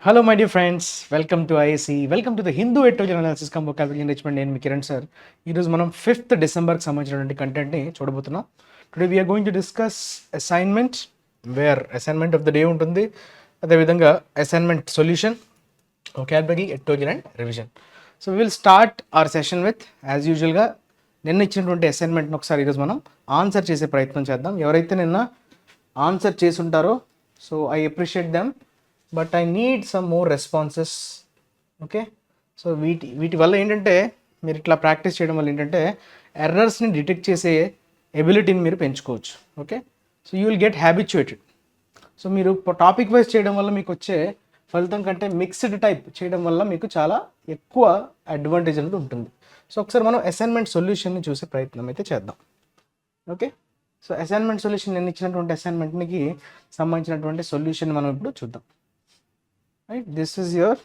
Hello, my dear friends. Welcome to IACE. Welcome to the Hindu Editorial Analysis Come Vocabulary Enrichment. నేను మీ Kiran sir. ఈరోజు మనం 5th డిసెంబర్కి సంబంధించినటువంటి కంటెంట్ని చూడబోతున్నాం. Today we are going to discuss assignment, where assignment of the day ఉంటుంది, అదేవిధంగా assignment solution, vocabulary, editorial and revision. So we will start our session with as యూజువల్గా నిన్న ఇచ్చినటువంటి అసైన్మెంట్ని ఒకసారి ఈరోజు మనం ఆన్సర్ చేసే ప్రయత్నం చేద్దాం. ఎవరైతే నిన్న ఆన్సర్ చేసి ఉంటారో so I appreciate them, but I need some more responses. Okay, so వీటి వల్ల ఏంటంటే మీరు ఇట్లా ప్రాక్టీస్ చేయడం వల్ల ఏంటంటే ఎర్రర్స్ని డిటెక్ట్ చేసే ఎబిలిటీని మీరు పెంచుకోవచ్చు. Okay, so you will get habituated. So మీరు టాపిక్ వైజ్ చేయడం వల్ల మీకు వచ్చే ఫలితం కంటే మిక్స్డ్ టైప్ చేయడం వల్ల మీకు చాలా ఎక్కువ అడ్వాంటేజ్ అనేది ఉంటుంది. సో ఒకసారి మనం అసైన్మెంట్ సొల్యూషన్ని చూసే ప్రయత్నం అయితే చేద్దాం. ఓకే, సో అసైన్మెంట్ సొల్యూషన్ నేను ఇచ్చినటువంటి అసైన్మెంట్కి సంబంధించినటువంటి సొల్యూషన్ మనం ఇప్పుడు చూద్దాం. Right, this is your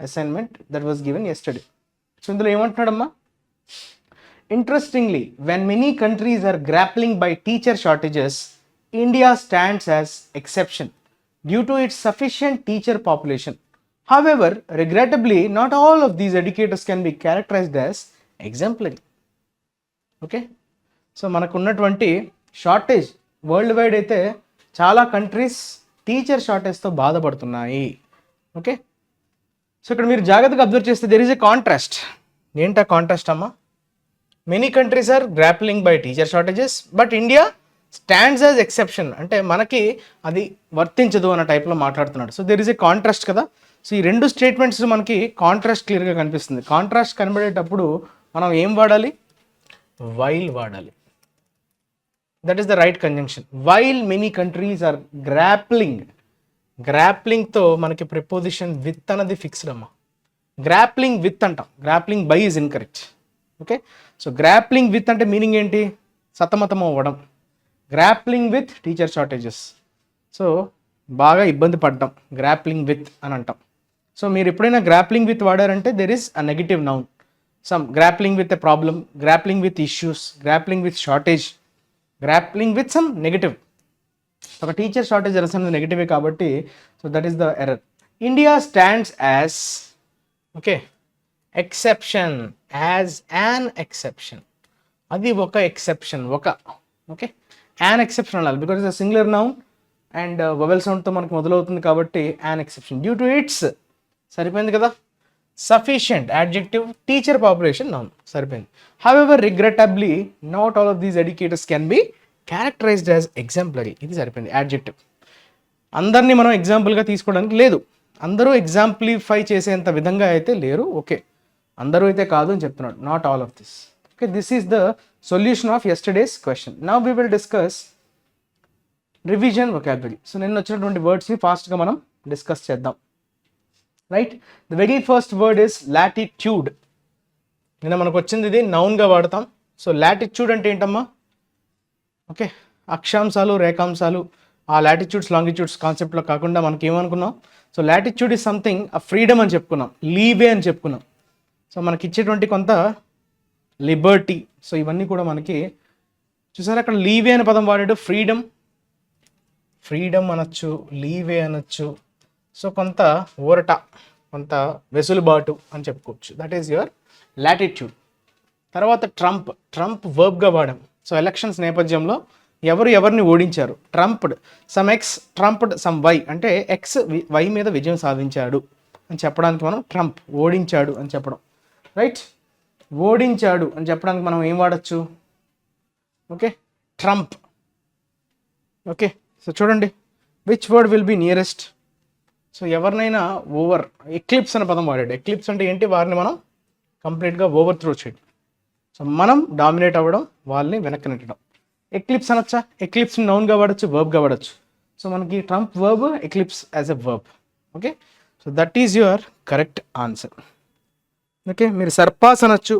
assignment that was given yesterday. So ఇందులో ఏమంటున్నాడమ్మా, interestingly when many countries are grappling by teacher shortages, India stands as exception due to its sufficient teacher population. However, regrettably, not all of these educators can be characterized as exemplary. Okay, so మనకు ఉన్నటువంటి shortage world wide అయితే చాలా countries teacher షార్టేజ్తో బాధపడుతున్నాయి. Okay, so ఇక్కడ మీరు జాగ్రత్తగా observe చేస్తే దెర్ ఈజ్ ఎ కాంట్రాస్ట్. ఏంటా కాంట్రాస్ట్ అమ్మా? Many countries are grappling by teacher shortages but India stands as exception, అంటే మనకి అది వర్తించదు అన్న టైప్లో మాట్లాడుతున్నాడు. So there is a contrast కదా. సో ఈ రెండు స్టేట్మెంట్స్ మనకి కాంట్రాస్ట్ క్లియర్గా కనిపిస్తుంది. కాంట్రాస్ట్ కనబడేటప్పుడు మనం ఏం వాడాలి? వైల్ వాడాలి. That is the right conjunction. While many countries are grappling. గ్రాప్లింగ్తో మనకి ప్రిపోజిషన్ విత్ అన్నది ఫిక్స్డ్ అమ్మా. గ్రాప్లింగ్ విత్ అంటాం, grappling by is incorrect. Okay, so grappling with అంటే మీనింగ్ ఏంటి? సతమతం అవ్వడం. Grappling with teacher shortages, so బాగా ఇబ్బంది పడ్డాం, గ్రాప్లింగ్ విత్ అని అంటాం. సో మీరు ఎప్పుడైనా గ్రాప్లింగ్ విత్ వాడారంటే there is a negative noun. Some grappling with a problem, grappling with issues, grappling with shortage, grappling with some negative. ఒక టీచర్ షార్టేజ్ అనేది నెగిటివే కాబట్టి so that is the error. India stands as okay exception, as an exception. అది ఒక exception, ఒక okay an exception అనాలి, because it's singular noun and vowel సౌండ్తో మనకు మొదలవుతుంది కాబట్టి an exception due to its. సరిపోయింది కదా. Sufficient adjective, teacher population noun, సరిపోయింది. However regrettably not all of these educators can be characterised as exemplary. ఇది సరిపోయింది యాడ్జెక్టివ్. అందరినీ మనం ఎగ్జాంపుల్గా తీసుకోవడానికి లేదు, అందరూ ఎగ్జాంప్లిఫై చేసేంత విధంగా అయితే లేరు. ఓకే, అందరూ అయితే కాదు అని చెప్తున్నాడు, not all of this. Okay, this is the solution of yesterday's question. Now we will discuss revision vocabulary. So నిన్న వచ్చినటువంటి వర్డ్స్ని ఫాస్ట్గా మనం డిస్కస్ చేద్దాం. Right, the very first word is latitude. నిన్న మనకు వచ్చింది ఇది నౌన్గా వాడతాం. సో లాటిట్యూడ్ అంటే ఏంటమ్మా? ఓకే, అక్షాంశాలు రేఖాంశాలు ఆ లాటిట్యూడ్స్ లాంగిట్యూడ్స్ కాన్సెప్ట్లో కాకుండా మనకి ఏమనుకున్నాం? So latitude is something a freedom అని చెప్పుకున్నాం, లీవే అని చెప్పుకున్నాం. సో మనకి ఇచ్చేటువంటి కొంత లిబర్టీ. సో ఇవన్నీ కూడా మనకి చూసారా, అక్కడ లీవే అనే పదం వాడాడు. ఫ్రీడమ్, ఫ్రీడమ్ అనొచ్చు, లీవే అనొచ్చు. సో కొంత ఊరట, కొంత వెసులుబాటు అని చెప్పుకోవచ్చు. That is your latitude. తర్వాత ట్రంప్, ట్రంప్ వర్బ్గా వాడాం. సో ఎలక్షన్స్ నేపథ్యంలో ఎవరు ఎవరిని ఓడించారు? ట్రంప్డ్ సమ్ ఎక్స్, ట్రంప్డ్ సమ్ వై, అంటే ఎక్స్ వై మీద విజయం సాధించాడు అని చెప్పడానికి మనం ట్రంప్, ఓడించాడు అని చెప్పడం. రైట్, ఓడించాడు అని చెప్పడానికి మనం ఏం వాడచ్చు? Okay, Trump. ఓకే, సో చూడండి which word will be nearest. So ఎవరినైనా ఓవర్, ఎక్లిప్స్ అనే పదం వాడాడు. ఎక్లిప్స్ అంటే ఏంటి? వారిని మనం కంప్లీట్గా ఓవర్ త్రో చేయడం. సో మనం డామినేట్ అవ్వడం, వాళ్ళని వెనక్కి నెట్టడం. ఎక్లిప్స్ అనొచ్చా? ఎక్లిప్స్ని నౌన్గా వాడచ్చు, వర్బ్గా వాడచ్చు. సో మనకి trump verb, eclipse as a verb. Okay, so that is your correct answer. Okay, మీరు సర్పాస్ అనొచ్చు,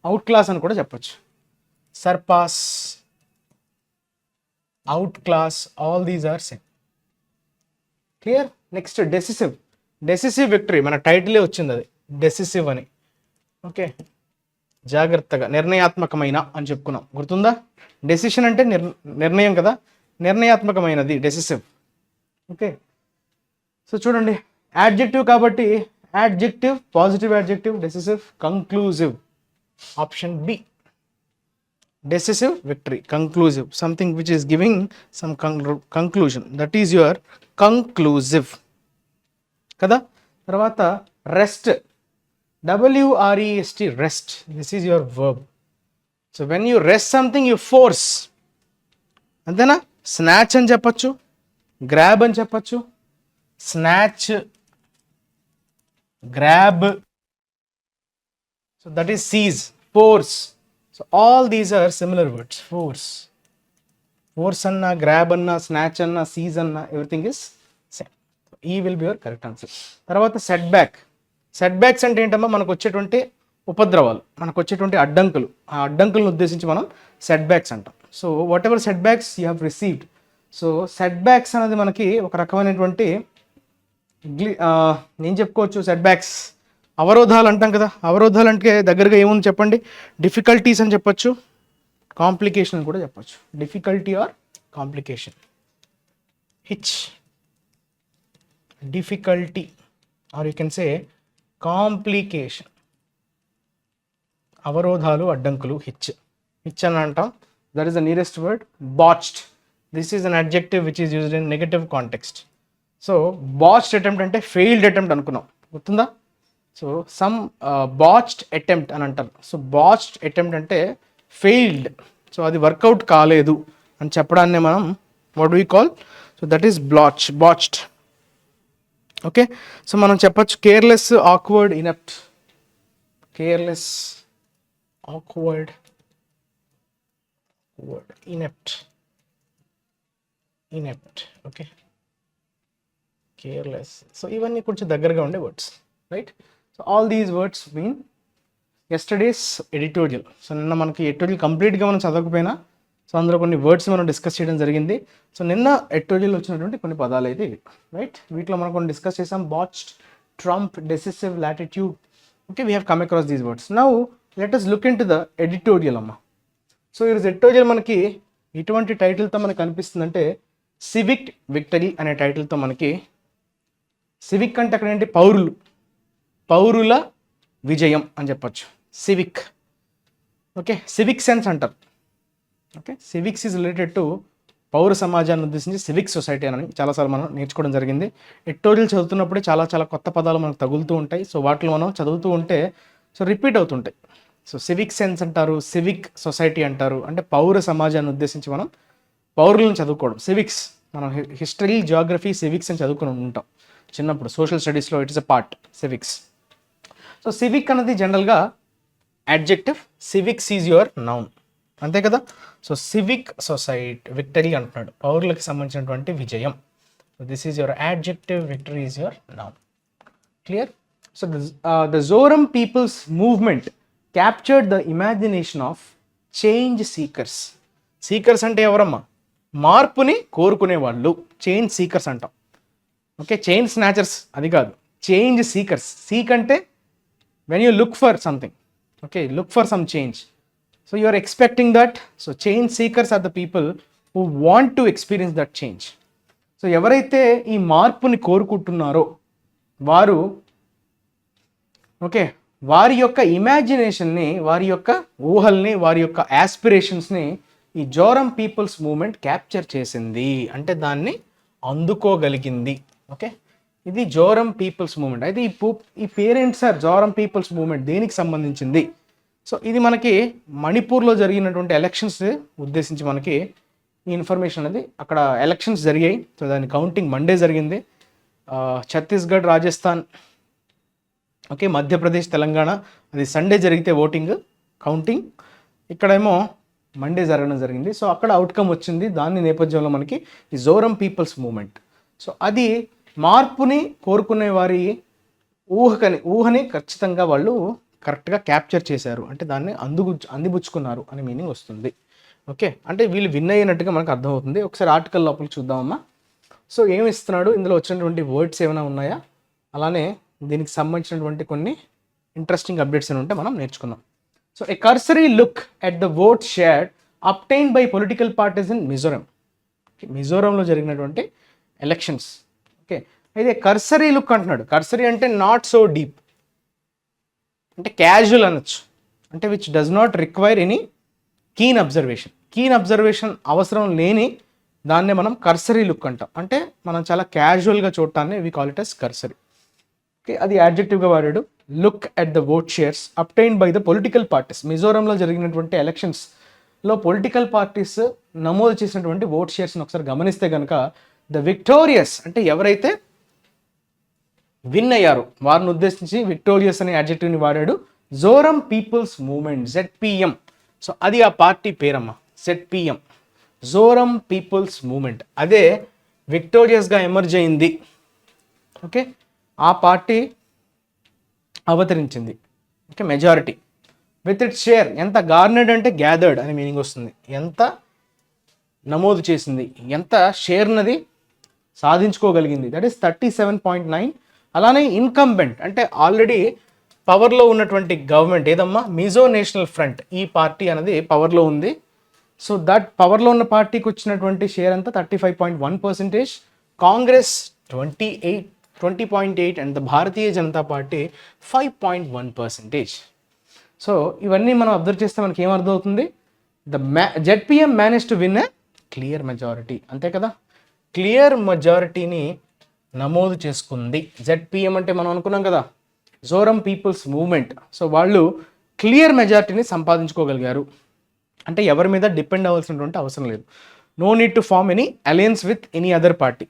అవుట్ క్లాస్ అని కూడా చెప్పచ్చు. Surpass, out class, all these are same. Clear? Next decisive. Decisive victory, మన టైటిలే వచ్చింది అది, డెసిసివ్ అని. ఓకే, జాగ్రత్తగా, నిర్ణయాత్మకమైన అని చెప్పుకున్నాం, గుర్తుందా? డెసిషన్ అంటే నిర్ణయం కదా, నిర్ణయాత్మకమైనది డెసిసివ్. ఓకే, సో చూడండి యాడ్జెక్టివ్ కాబట్టి adjective, positive adjective, decisive, conclusive. Option B, decisive victory, conclusive, something which is giving some conclusion, that is your conclusive kada. Tarvata rest, WREST, rest, this is your verb. So when you rest something, you force. Antena snatch అని చెప్పొచ్చు, grab అని చెప్పొచ్చు, snatch, grab, so that is seize, force. So all these are similar words. Force anna, grab anna, snatch anna, seize anna, everything is same. So E will be your correct answer. Tarvata setback. Setbacks అంటే ఏంటమ్మా, మనకు వచ్చేటువంటి ఉపద్రవాలు, మనకు వచ్చేటువంటి అడ్డంకులు, ఆ అడ్డంకులను ఉద్దేశించి మనం సెట్బ్యాక్స్ అంటాం. So whatever setbacks you have received. So setbacks అనేది మనకి ఒక రకమైనటువంటి నేను చెప్పుకోవచ్చు. సెట్బ్యాక్స్ అవరోధాలు అంటాం కదా, అవరోధాలు అంటే దగ్గరగా ఏముంది చెప్పండి, డిఫికల్టీస్ అని చెప్పొచ్చు, కాంప్లికేషన్ అని కూడా చెప్పొచ్చు. Difficulty or complication. Hitch, difficulty or you can say complication. అవరోధాలు, అడ్డంకులు, హిచ్ అని అంటాం. That is the nearest word. Botched, this is an adjective which is used in negative context. So botched attempt అంటే failed attempt అనుకున్నాం, గుర్తుందా. So some botched attempt అని అంటారు. So botched attempt అంటే ఫెయిల్డ్, సో అది work out కాలేదు అని చెప్పడాన్ని మనం what we call, so that is botched. Okay, so మనం చెప్పచ్చు careless, awkward, inept. Careless, awkward, inept. Okay, careless. So ఇవన్నీ కొంచెం దగ్గరగా ఉండే words, right. So all these words mean yesterday's editorial. So నిన్న మనకి ఎడిటోరియల్ కంప్లీట్గా మనం చదవకపోయినా, సో అందులో కొన్ని వర్డ్స్ మనం డిస్కస్ చేయడం జరిగింది. సో నిన్న ఎడిటోరియల్ వచ్చినటువంటి కొన్ని పదాలు అయితే ఇవి, రైట్. వీటిలో మనం కొన్ని డిస్కస్ చేసాం. Botched, trump, decisive, latitude. Okay, we have come across these words. Now let us look into the editorial అమ్మ. సో ఈరోజు ఎడిటోరియల్ మనకి ఎటువంటి టైటిల్తో మనకు కనిపిస్తుందంటే సివిక్ విక్టరీ అనే టైటిల్తో మనకి. సివిక్ అంటే అక్కడ ఏంటి, పౌరుల విజయం అని చెప్పచ్చు, సివిక్. ఓకే, సివిక్ సెన్స్ అంటారు. Okay, civics is related to పౌర సమాజాన్ని ఉద్దేశించి సివిక్ సొసైటీ అని చాలాసార్లు మనం నేర్చుకోవడం జరిగింది. ఎడిటోరియల్ చదువుతున్నప్పుడే చాలా కొత్త పదాలు మనకు తగులుతూ ఉంటాయి. సో వాటిలో మనం చదువుతూ ఉంటే సో రిపీట్ అవుతుంటాయి. సో సివిక్ సెన్స్ అంటారు, సివిక్ సొసైటీ అంటారు. అంటే పౌర సమాజాన్ని ఉద్దేశించి మనం పౌరులను చదువుకోవడం. సివిక్స్ మనం హిస్టరీ, జియోగ్రఫీ, సివిక్స్ అని చదువుకుని ఉంటాం చిన్నప్పుడు, సోషల్ స్టడీస్లో it is a part, civics. So civic అనేది జనరల్గా adjective, civics is your noun, అంతే కదా. సో సివిక్ సొసైటీ, విక్టరీ అంటున్నాడు, పౌరులకు సంబంధించినటువంటి విజయం. So this is your adjective, victory is your noun. Clear. So the Zoram people's movement captured the imagination of change seekers. Seekers అంటే ఎవరమ్మా, మార్పుని కోరుకునే వాళ్ళు, చేంజ్ సీకర్స్ అంటాం. ఓకే, చైన్ స్నాచర్స్ అది కాదు, చేంజ్ సీకర్స్. సీక్ అంటే when you look for something, okay, look for some change. So you are expecting that. So change seekers are the people who want to experience that change. So ఎవరైతే ఈ మార్పుని కోరుకుంటున్నారో వారు, okay, వారి యొక్క ఇమాజినేషన్ని, వారి యొక్క ఊహల్ని, వారి యొక్క యాస్పిరేషన్స్ని ఈ జోరం పీపుల్స్ మూవ్మెంట్ క్యాప్చర్ చేసింది, అంటే దాన్ని అందుకోగలిగింది. ఓకే, ఇది జోరం పీపుల్స్ మూవ్మెంట్. అయితే ఈ parents sir Zoram people's movement దేనికి సంబంధించింది? సో ఇది మనకి మణిపూర్లో జరిగినటువంటి ఎలక్షన్స్ ఉద్దేశించి మనకి ఈ ఇన్ఫర్మేషన్ అనేది, అక్కడ ఎలక్షన్స్ జరిగాయి. సో దాని కౌంటింగ్ మండే జరిగింది. ఛత్తీస్గఢ్, రాజస్థాన్, ఓకే, మధ్యప్రదేశ్, తెలంగాణ అది సండే జరిగితే ఓటింగ్ కౌంటింగ్, ఇక్కడేమో మండే జరగడం జరిగింది. సో అక్కడ అవుట్కమ్ వచ్చింది. దాని నేపథ్యంలో మనకి ఈ జోరం పీపుల్స్ మూవ్మెంట్, సో అది మార్పుని కోరుకునే వారి ఊహని ఖచ్చితంగా వాళ్ళు కరెక్ట్గా క్యాప్చర్ చేశారు, అంటే దాన్ని అందిపుచ్చుకున్నారు అని మీనింగ్ వస్తుంది. ఓకే, అంటే వీళ్ళు విన్ అయినట్టుగా మనకు అర్థమవుతుంది. ఒకసారి ఆర్టికల్ లోపలికి చూద్దామమ్మా. సో ఏమి ఇస్తున్నాడు, ఇందులో వచ్చినటువంటి వర్డ్స్ ఏమైనా ఉన్నాయా, అలానే దీనికి సంబంధించినటువంటి కొన్ని ఇంట్రెస్టింగ్ అప్డేట్స్ అని ఉంటే మనం నేర్చుకుందాం. So a cursory look at the vote share obtained by political parties in Mizoram. మిజోరంలో జరిగినటువంటి ఎలక్షన్స్. ఓకే, అయితే కర్సరీ లుక్ అంటున్నాడు. కర్సరీ అంటే నాట్ సో డీప్, అంటే క్యాజువల్ అనొచ్చు, అంటే which does not require any keen observation అవసరం లేని దాన్నే మనం కర్సరీ లుక్ అంటాం. అంటే మనం చాలా క్యాజువల్గా చూడటాన్ని we call it as cursory. Okay, అది యాడ్జెక్టివ్గా వాడాడు. Look at the vote shares obtained by the political parties. మిజోరంలో జరిగినటువంటి ఎలక్షన్స్లో పొలిటికల్ పార్టీస్ నమోదు చేసినటువంటి ఓట్ షేర్స్ని ఒకసారి గమనిస్తే కనుక ద విక్టోరియస్ అంటే ఎవరైతే విన్ అయ్యారో వారిని ఉద్దేశించి విక్టోరియస్ అనే యాడ్జెక్టివ్ని వాడాడు. Zoram people's movement ZPM. So అది ఆ పార్టీ పేరమ్మా, ZPM, జోరం పీపుల్స్ మూవ్మెంట్. అదే విక్టోరియస్గా ఎమర్జ్ అయింది. ఓకే, ఆ పార్టీ అవతరించింది. Okay, majority with it share. ఎంత గార్నెడ్ అంటే గ్యాదర్డ్ అని మీనింగ్ వస్తుంది. ఎంత నమోదు చేసింది, ఎంత షేర్నది సాధించుకోగలిగింది, దట్ ఈస్ 37.9. అలానే ఇన్కంబెంట్ అంటే ఆల్రెడీ పవర్లో ఉన్నటువంటి గవర్నమెంట్ ఏదమ్మా, మిజో నేషనల్ ఫ్రంట్, ఈ పార్టీ అనేది పవర్లో ఉంది. సో దట్ పవర్లో ఉన్న పార్టీకి వచ్చినటువంటి షేర్ అంతా 35.1%, Congress 20.8 and the Bharatiya Janata party 5.1%. So ఇవన్నీ మనం అబ్జర్వ్ చేస్తే మనకి ఏమర్థం అవుతుంది, ZPM manage to win a clear majority. అంతే కదా, క్లియర్ మెజారిటీని నమోదు చేసుకుంది. ZPM అంటే మనం అనుకున్నాం కదా జోరం పీపుల్స్ మూవ్మెంట్. సో వాళ్ళు క్లియర్ మెజారిటీని సంపాదించుకోగలిగారు. అంటే ఎవరి మీద డిపెండ్ అవ్వాల్సినటువంటి అవసరం లేదు. No need to form any alliance with any other party.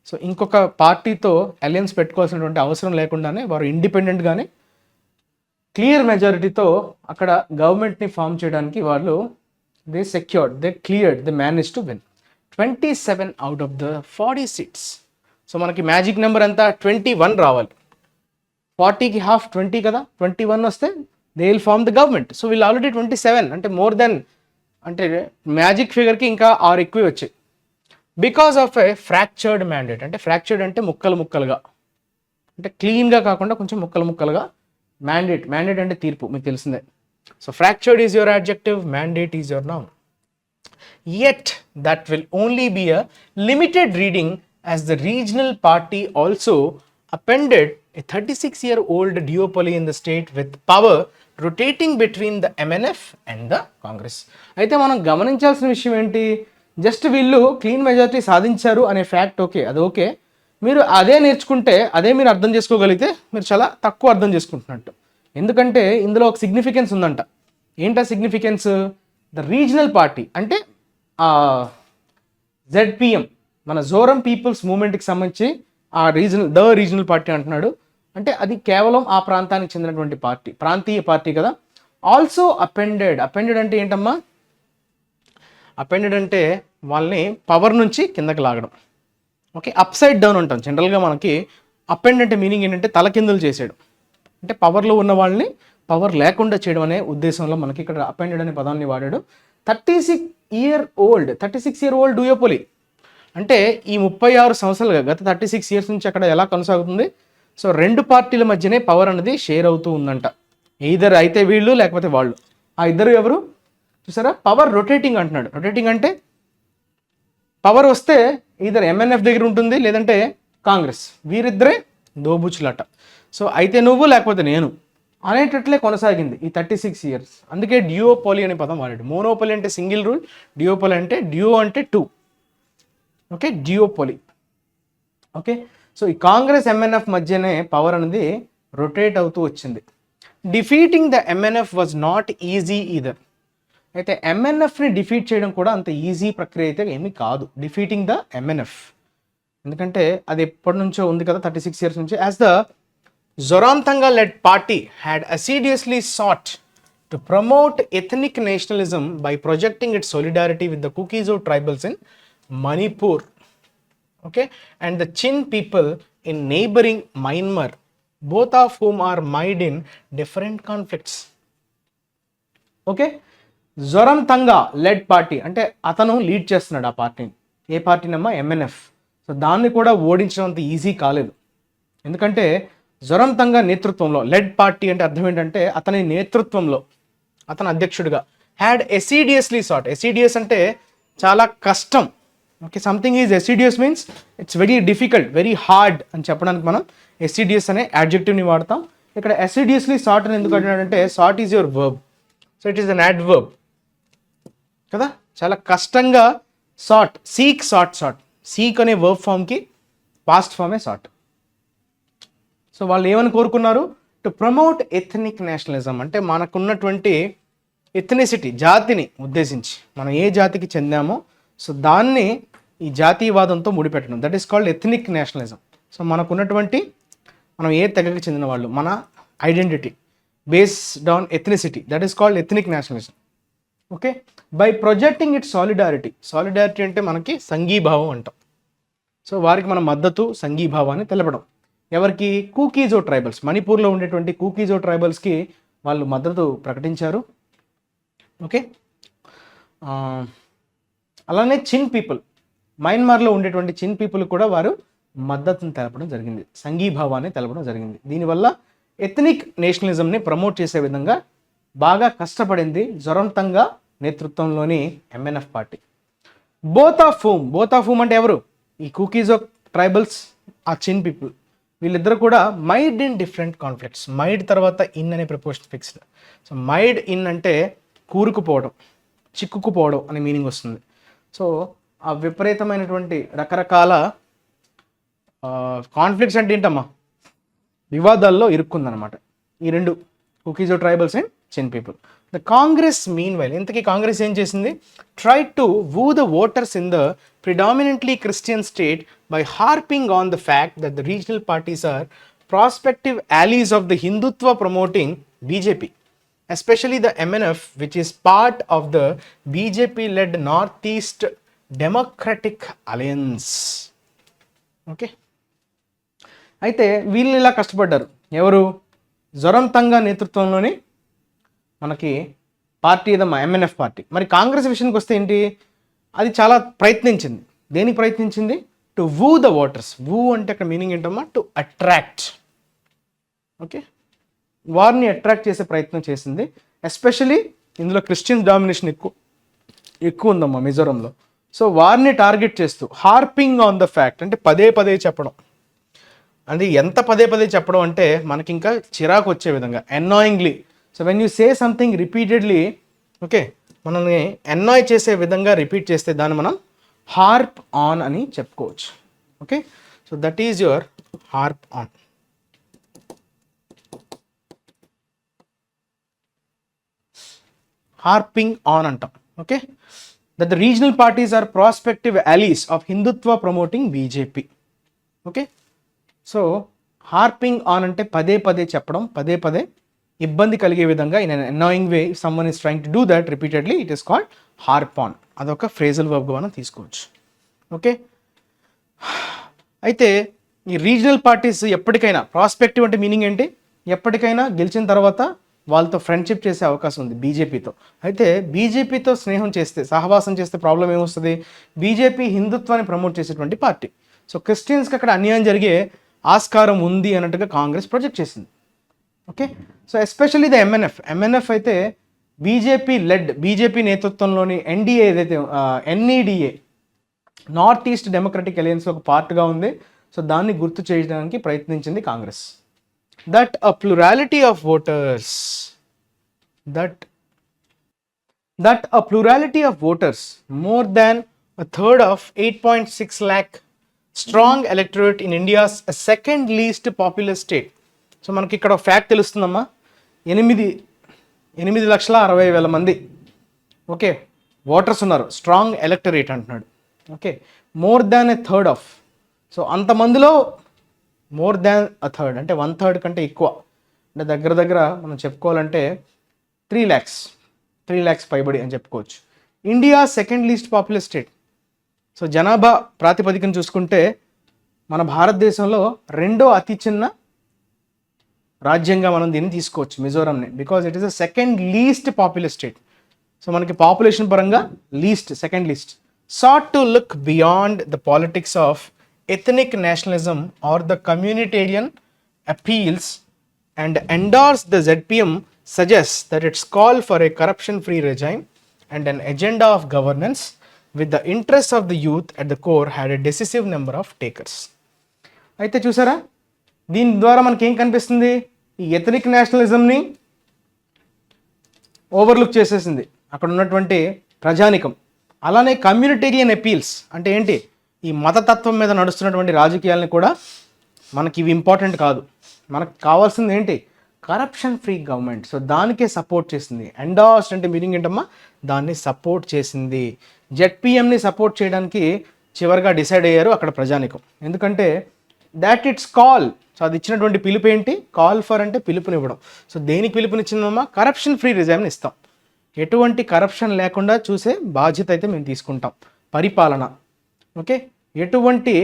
So ఇంకొక పార్టీతో అలయన్స్ పెట్టుకోవాల్సినటువంటి అవసరం లేకుండానే వారు ఇండిపెండెంట్గానే క్లియర్ మెజారిటీతో అక్కడ గవర్నమెంట్ని ఫామ్ చేయడానికి వాళ్ళు they manage to win 27 out of the 40 seats. So మనకి మ్యాజిక్ నెంబర్ అంతా 21 రావాలి. 40కి హాఫ్ 20 కదా, 21 వస్తే they will form the government. So వీళ్ళు ఆల్రెడీ 27 అంటే మోర్ దెన్, అంటే మ్యాజిక్ ఫిగర్కి ఇంకా 6 ఎక్కువ వచ్చాయి. Because of a fractured mandate. అంటే ఫ్రాక్చర్డ్ అంటే ముక్కలుగా, అంటే క్లీన్గా కాకుండా కొంచెం ముక్కలుగా. మ్యాండేట్ అంటే తీర్పు, మీకు తెలిసిందే. So fractured is your adjective, mandate is your noun. Yet that will only be a limited reading, as the regional party also appended a 36-year-old duopoly in the state with power rotating between the MNF and the Congress. అయితే మనం గమనించాల్సిన విషయం ఏంటి, just వీళ్ళు clean majority సాధించారు అనే fact okay, అది okay. మీరు అదే నేర్చుకుంటే, అదే మీరు అర్థం చేసుకోగలిగితే మీరు చాలా తక్కువ అర్థం చేసుకుంటున్నట్టు. ఎందుకంటే ఇందులో ఒక సిగ్నిఫికెన్స్ ఉందంట. ఏంటా సిగ్నిఫికెన్స్, ద రీజనల్ పార్టీ అంటే ZPM మన జోరం పీపుల్స్ మూవ్మెంట్కి సంబంధించి ఆ రీజనల్ పార్టీ అంటున్నాడు. అంటే అది కేవలం ఆ ప్రాంతానికి చెందినటువంటి పార్టీ, ప్రాంతీయ పార్టీ కదా. ఆల్సో అపెండెడ్ అంటే ఏంటమ్మా, అపెండెడ్ అంటే వాళ్ళని పవర్ నుంచి కిందకి లాగడం. ఓకే, అప్ సైడ్ డౌన్ అంటాం జనరల్గా. మనకి అపెండ్ అంటే మీనింగ్ ఏంటంటే తలకిందులు చేసేయడం, అంటే పవర్లో ఉన్న వాళ్ళని పవర్ లేకుండా చేయడం అనే ఉద్దేశంలో మనకి ఇక్కడ అపెండెడ్ అనే పదాన్ని వాడాడు. 36-year-old డూయోపోలి అంటే ఈ 36 సంవత్సరాలుగా, గత 36 years నుంచి అక్కడ ఎలా కొనసాగుతుంది. సో రెండు పార్టీల మధ్యనే పవర్ అనేది షేర్ అవుతూ ఉందంట. ఈధర్ అయితే వీళ్ళు లేకపోతే వాళ్ళు. ఆ ఇద్దరు ఎవరు చూసారా, పవర్ రొటేటింగ్ అంటున్నాడు. రొటేటింగ్ అంటే పవర్ వస్తే ఈధర్ MNF దగ్గర ఉంటుంది లేదంటే కాంగ్రెస్, వీరిద్దరే దోబుచ్చులాట. సో అయితే నువ్వు లేకపోతే నేను అనేటట్లే కొనసాగింది ఈ 36 years. అందుకే డ్యూయోపోలి అనే పదం వాడాడు. మోనోపోలి అంటే సింగిల్ రూల్, డ్యూయోపోలి అంటే డ్యూ అంటే 2. ఓకే, డ్యూయోపోలి. ఓకే, సో ఈ కాంగ్రెస్ MNF మధ్యనే పవర్ అనేది రొటేట్ అవుతూ వచ్చింది. Defeating the MNF was not easy either. అయితే MNFని డిఫీట్ చేయడం కూడా అంత ఈజీ ప్రక్రియ అయితే ఏమీ కాదు, డిఫీటింగ్ ద MNF. ఎందుకంటే అది ఎప్పటి నుంచో ఉంది కదా, 36 years నుంచి. As the Zoramthanga led party had assiduously sought to promote ethnic nationalism by projecting its solidarity with the Kuki-Zo tribals in Manipur, okay, and the Chin people in neighboring Myanmar, both of whom are mired in different conflicts. Okay, Zoramthanga led party అంటే అతను lead చేస్తున్నాడు ఆ పార్టీని. ఏ పార్టీనమ్మా, MNF. So దాన్ని కూడా ఓడించడం అంత easy కాలేదు. ఎందుకంటే జొరంతంగా నేతృత్వంలో, లెడ్ పార్టీ అంటే అర్థం ఏంటంటే అతని నేతృత్వంలో, అతను అధ్యక్షుడిగా, హ్యాడ్ ఎసిడియస్లీ సాట్. ఎసిడియస్ అంటే చాలా కష్టం, okay, something is assiduous means it's very difficult, very hard అని చెప్పడానికి మనం ఎస్సిడియస్ అనే యాడ్జెక్టివ్ని వాడతాం. ఇక్కడ ఎస్సిడియస్లీ సాట్ అని ఎందుకు అంటున్నాడంటే sat is your verb, so it is an adverb కదా. చాలా కష్టంగా సాట్, సీక్ సాట్, సీక్ అనే వర్బ్ ఫామ్కి పాస్ట్ ఫామే సాట్. సో వాళ్ళు ఏమని కోరుకున్నారు, టు ప్రమోట్ ఎథనిక్ నేషనలిజం, అంటే మనకున్నటువంటి ఎథనిసిటీ, జాతిని ఉద్దేశించి మనం ఏ జాతికి చెందామో సో దాన్ని ఈ జాతీయవాదంతో ముడిపెట్టడం, that is called ethnic nationalism. So మనకున్నటువంటి మనం ఏ తెగకి చెందిన వాళ్ళు, మన identity based on ethnicity, that is called ethnic nationalism. Okay, by projecting it solidarity, solidarity అంటే మనకి సంఘీభావం అంటాం. సో వారికి మన మద్దతు, సంఘీభావాన్ని తెలపడం. ఎవరికి, కూకీజో ట్రైబల్స్, మణిపూర్లో ఉండేటువంటి కూకీజో ట్రైబల్స్కి వాళ్ళు మద్దతు ప్రకటించారు. ఓకే, అలానే చిన్ పీపుల్, మయన్మార్లో ఉండేటువంటి చిన్ పీపుల్ కూడా వారు మద్దతును తెలపడం జరిగింది, సంఘీభావాన్ని తెలపడం జరిగింది. దీనివల్ల ఎథనిక్ నేషనలిజంని ప్రమోట్ చేసే విధంగా బాగా కష్టపడింది జొరంతంగా నేతృత్వంలోని MNF party. Both of whom అంటే ఎవరు, ఈ కూకీజో ట్రైబల్స్, ఆ చిన్ పీపుల్, వీళ్ళిద్దరు కూడా మైడ్ ఇన్ డిఫరెంట్ కాన్ఫ్లిక్ట్స్. మైడ్ తర్వాత ఇన్ అనే ప్రిపోజిషన్ ఫిక్స్డ్. సో మైడ్ ఇన్ అంటే కూరుకుపోవడం, చిక్కుకుపోవడం అనే మీనింగ్ వస్తుంది. సో ఆ విపరీతమైనటువంటి రకరకాల కాన్ఫ్లిక్ట్స్ అంటే ఏంటమ్మా, వివాదాల్లో ఇరుక్కుందనమాట ఈ రెండు, కూకీజో ట్రైబల్స్ అండ్ చిన్ people. The Congress mean while, ఇంతకీ కాంగ్రెస్ ఏం చేసింది, try to Wu the voters in the predominantly Christian state by harping on the fact that the regional parties are prospective allies of the Hindutva promoting BJP, especially the MNF, which is part of the BJP-led Northeast Democratic Alliance. Okay, అయితే వీళ్ళు ఇలా కష్టపడ్డారు, ఎవరు, జొరంతంగా నేతృత్వంలోని మనకి party ఏదమ్మా, MNF party. మరి కాంగ్రెస్ విషయానికి వస్తే ఏంటి, అది చాలా ప్రయత్నించింది. దేనికి ప్రయత్నించింది, టు వూ ద ఓటర్స్. వూ అంటే అక్కడ మీనింగ్ ఏంటమ్మా, టు అట్రాక్ట్. ఓకే, వారిని అట్రాక్ట్ చేసే ప్రయత్నం చేసింది. ఎస్పెషలీ ఇందులో క్రిస్టియన్ డామినేషన్ ఎక్కువ ఉందమ్మా మిజోరంలో. సో వారిని టార్గెట్ చేస్తూ హార్పింగ్ ఆన్ ద ఫ్యాక్ట్ అంటే పదే పదే చెప్పడం. అది ఎంత పదే పదే చెప్పడం అంటే మనకి ఇంకా చిరాకు వచ్చే విధంగా, annoyingly. So when you say something repeatedly, okay, మనల్ని ఎన్నాయ్ చేసే విధంగా రిపీట్ చేస్తే దాన్ని మనం హార్ప్ ఆన్ అని చెప్పుకోవచ్చు. Okay, so that is your harp on. Harping on అంటాం. Okay, that the regional parties are prospective allies of Hindutva promoting BJP. Okay, so harping on అంటే పదే పదే చెప్పడం, పదే పదే ఇబ్బంది కలిగే విధంగా, in an annoying way someone is trying to do that repeatedly, it is called harp on. అదొక ఫ్రేజల్ వర్బ్గా మనం తీసుకోవచ్చు. ఓకే, అయితే ఈ రీజనల్ పార్టీస్ ఎప్పటికైనా, ప్రాస్పెక్టివ్ అంటే మీనింగ్ ఏంటి, ఎప్పటికైనా గెలిచిన తర్వాత వాళ్ళతో ఫ్రెండ్షిప్ చేసే అవకాశం ఉంది బీజేపీతో. అయితే బీజేపీతో స్నేహం చేస్తే, సహవాసం చేస్తే ప్రాబ్లం ఏమొస్తుంది, బీజేపీ హిందుత్వాన్ని ప్రమోట్ చేసేటువంటి పార్టీ. సో క్రిస్టియన్స్కి అక్కడ అన్యాయం జరిగే ఆస్కారం ఉంది అన్నట్టుగా కాంగ్రెస్ ప్రొజెక్ట్ చేసింది. Okay, so especially the MNF అయితే బీజేపీ నేతృత్వంలోని ఎన్డీఏ ఏదైతే ఎన్ఈడిఏ, నార్త్ ఈస్ట్ డెమోక్రటిక్ అలయన్స్ ఒక పార్ట్గా ఉంది. సో దాన్ని గుర్తు చేయడానికి ప్రయత్నించింది Congress. That a plurality of voters, more than a third of 8.6 lakh strong electorate in India's second least populous state. So మనకి ఇక్కడ ఫ్యాక్ట్ తెలుస్తుందమ్మా, 8,60,60,000 మంది ఓకే ఓటర్స్ ఉన్నారు, స్ట్రాంగ్ ఎలక్టరేట్ అంటున్నాడు. Okay, more than a third of, so అంతమందిలో more than a third అంటే 1/3 కంటే ఎక్కువ, అంటే దగ్గర దగ్గర మనం చెప్పుకోవాలంటే 3 lakhs పైబడి అని చెప్పుకోవచ్చు. India second least popular state. So జనాభా ప్రాతిపదికను చూసుకుంటే మన భారతదేశంలో రెండో అతి చిన్న రాజ్యంగా మనం దీన్ని తీసుకోవచ్చు మిజోరంని, because it is the second least popular state. So మనకి పాపులేషన్ పరంగా second least. sought to look beyond the politics of ethnic nationalism or the communitarian appeals and endorse the ZPM suggests that its call for a corruption-free regime and an agenda of governance with the interests of the youth at the core had a decisive number of takers. అయితే చూసారా, దీని ద్వారా మనకి ఏం కనిపిస్తుంది, ఈ ethnic నేషనలిజంని overlook చేసేసింది అక్కడ ఉన్నటువంటి ప్రజానికం. అలానే కమ్యూనిటేరియన్ అపీల్స్ అంటే ఏంటి, ఈ మతతత్వం మీద నడుస్తున్నటువంటి రాజకీయాలని కూడా మనకి ఇవి ఇంపార్టెంట్ కాదు, మనకు కావాల్సింది ఏంటి, కరప్షన్ ఫ్రీ గవర్నమెంట్. సో దానికే సపోర్ట్ చేసింది. ఎండార్స్డ్ అంటే మీనింగ్ ఏంటమ్మా, దాన్ని సపోర్ట్ చేసింది. జెడ్పీఎంని సపోర్ట్ చేయడానికి చివరిగా డిసైడ్ అయ్యారు అక్కడ ప్రజానికం. ఎందుకంటే దాట్ ఇట్స్ కాల్. సో అది ఇచ్చినటువంటి పిలుపు ఏంటి, కాల్ ఫర్ అంటే పిలుపునివ్వడం. సో దేనికి పిలుపునిచ్చిందమ్మా, కరప్షన్ ఫ్రీ రిజైమ్ని ఇస్తాం, ఎటువంటి కరప్షన్ లేకుండా చూసే బాధ్యత అయితే మేము తీసుకుంటాం, పరిపాలన. ఓకే, ఎటువంటి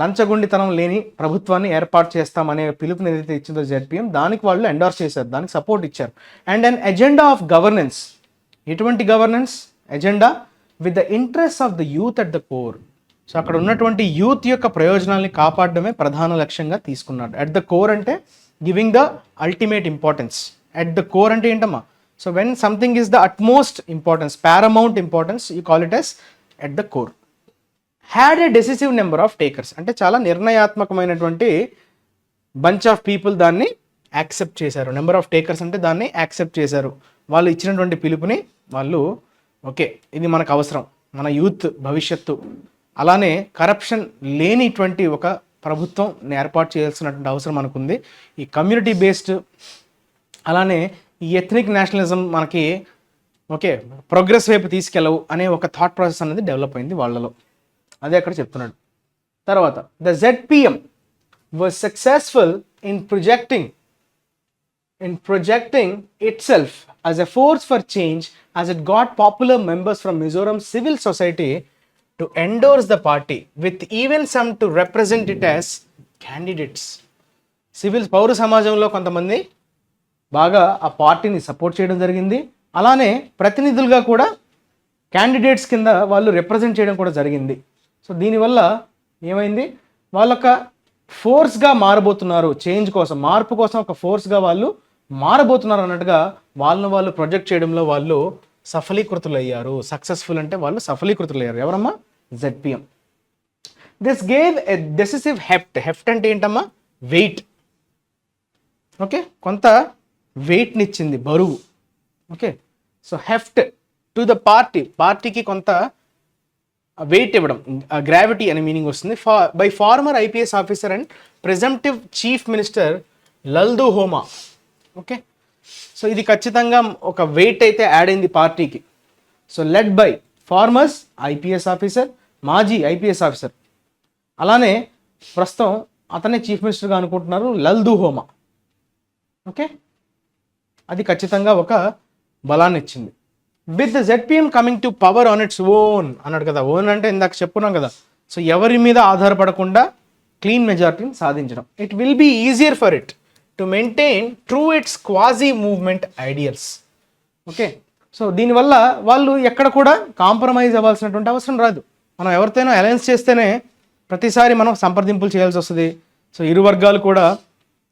లంచగొండితనం లేని ప్రభుత్వాన్ని ఏర్పాటు చేస్తామనే పిలుపుని ఏదైతే ఇచ్చిందో జెడ్పీఎం, దానికి వాళ్ళు ఎండార్స్ చేశారు, దానికి సపోర్ట్ ఇచ్చారు. And an agenda of governance. ఎటువంటి governance agenda, with the interest of the youth at the core. So అక్కడ ఉన్నటువంటి యూత్ యొక్క ప్రయోజనాల్ని కాపాడడమే ప్రధాన లక్ష్యంగా తీసుకున్నాడు. అట్ ద కోర్ అంటే giving the ultimate importance. At the core అంటే ఏంటమ్మా, so when something is the utmost importance, paramount importance, you call it as at the core. Had a decisive number of takers అంటే చాలా నిర్ణయాత్మకమైనటువంటి bunch of people దాన్ని accept చేశారు. Number of takers అంటే దాన్ని accept చేశారు. వాళ్ళు ఇచ్చినటువంటి పిలుపుని వాళ్ళు ఓకే ఇది మనకు అవసరం, మన యూత్ భవిష్యత్తు, అలానే కరప్షన్ లేనిటువంటి ఒక ప్రభుత్వం ఏర్పాటు చేయాల్సినటువంటి అవసరం మనకుంది. ఈ కమ్యూనిటీ బేస్డ్ అలానే ఈ ఎథనిక్ నేషనలిజం మనకి ఓకే ప్రోగ్రెస్ వైపు తీసుకెళ్ళవు అనే ఒక థాట్ ప్రాసెస్ అనేది డెవలప్ అయింది వాళ్ళలో. అదే అక్కడ చెప్తున్నాడు. తర్వాత the ZPM was successful in projecting itself as a force for change as it got popular members from Mizoram civil society to endorse the party with even some to represent it as candidates. Civil పౌర సమాజంలో కొంతమంది బాగా ఆ పార్టీని support చేయడం జరిగింది. అలానే ప్రతినిధులుగా కూడా క్యాండిడేట్స్ కింద వాళ్ళు రిప్రజెంట్ చేయడం కూడా జరిగింది. సో దీనివల్ల ఏమైంది, వాళ్ళొక ఫోర్స్గా మారబోతున్నారు, చేంజ్ కోసం, మార్పు కోసం ఒక ఫోర్స్గా వాళ్ళు మారబోతున్నారు అన్నట్టుగా వాళ్ళను వాళ్ళు ప్రొజెక్ట్ చేయడంలో వాళ్ళు సఫలీకృతులయ్యారు. సక్సెస్ఫుల్ అంటే వాళ్ళు సఫలీకృతులయ్యారు. ఎవరమ్మా, ZPM. This gave a decisive heft. Heft అంటే ఏంటమ్మా, వెయిట్. ఓకే, కొంత వెయిట్ని ఇచ్చింది, బరువు. Okay, so heft to the పార్టీకి కొంత వెయిట్ ఇవ్వడం, గ్రావిటీ అనే మీనింగ్ వస్తుంది. By former IPS officer and presumptive chief minister Lalduhoma. Okay, so ఇది ఖచ్చితంగా ఒక వెయిట్ అయితే యాడ్ అయింది పార్టీకి. So led by formers IPS officer, మాజీ ఐపీఎస్ ఆఫీసర్, అలానే ప్రస్తుతం అతనే చీఫ్ మినిస్టర్గా అనుకుంటున్నారు లల్దు హోమా. ఓకే, అది ఖచ్చితంగా ఒక బలాన్ని ఇచ్చింది. With the ZPM coming to power on its own అన్నాడు కదా. ఓన్ అంటే ఇందాక చెప్పున్నాం కదా, సో ఎవరి మీద ఆధారపడకుండా క్లీన్ మెజారిటీని సాధించడం. It will be easier for it to maintain true its quasi movement ideals. Okay, so దీనివల్ల వాళ్ళు ఎక్కడ కూడా కాంప్రమైజ్ అవ్వాల్సినటువంటి అవసరం రాదు. మనం ఎవరితోనో అలయన్స్ చేస్తేనే ప్రతిసారి మనం సంప్రదింపులు చేయాల్సి వస్తుంది. సో ఇరు వర్గాలు కూడా